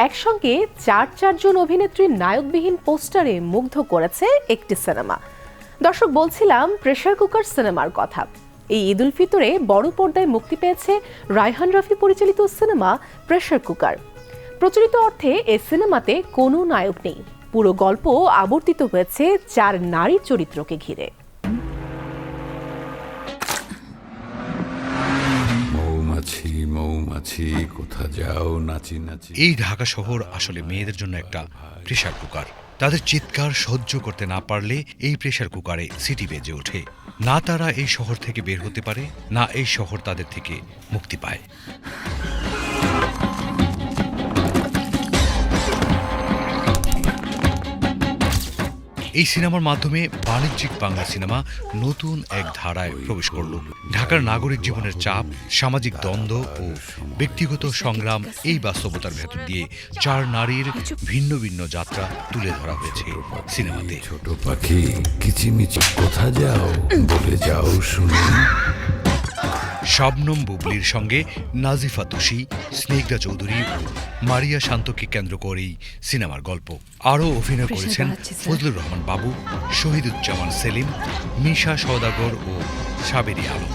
একসঙ্গে চারজন অভিনেত্রীর নায়কবিহীন পোস্টারে মুগ্ধ করেছে একটি সিনেমা। দর্শক, বলছিলাম প্রেসার কুকার সিনেমার কথা। এই ঈদ উল ফিতরে বড় পর্দায় মুক্তি পেয়েছে রায়হান রাফি পরিচালিত সিনেমা প্রেসার কুকার। প্রচলিত অর্থে এই সিনেমাতে কোনো নায়ক নেই। পুরো গল্প আবর্তিত হয়েছে 4 নারী চরিত্রকে ঘিরে। এই ঢাকা শহর আসলে মেয়েদের জন্য একটা প্রেসার কুকার। তাদের চিৎকার সহ্য করতে না পারলে এই প্রেসার কুকারে সিটি বেজে ওঠে। না তারা এই শহর থেকে বের হতে পারে, না এই শহর তাদের থেকে মুক্তি পায়। এই সিনেমার মাধ্যমে বাণিজ্যিক বাংলা সিনেমা নতুন এক ধারায় প্রবেশ করল। ঢাকার নাগরিক জীবনের চাপ, সামাজিক দ্বন্দ্ব ও ব্যক্তিগত সংগ্রাম, এই বাস্তবতার ভেতর দিয়ে 4 নারীর ভিন্ন ভিন্ন যাত্রা তুলে ধরা হয়েছে সিনেমাতে। ছোট পাখি কিচিমিচি কোথা যাও, বলে যাও শুনি। শবনম বুবলির সঙ্গে নাজিফা তুষি, স্নিগ্ধা চৌধুরী ও মারিয়া শান্তকে কেন্দ্র করেই সিনেমার গল্প। আরও অভিনয় করেছেন ফজলুর রহমান বাবু, শহীদুজ্জামান সেলিম, মিশা সওদাগর ও সাবেরী আলম।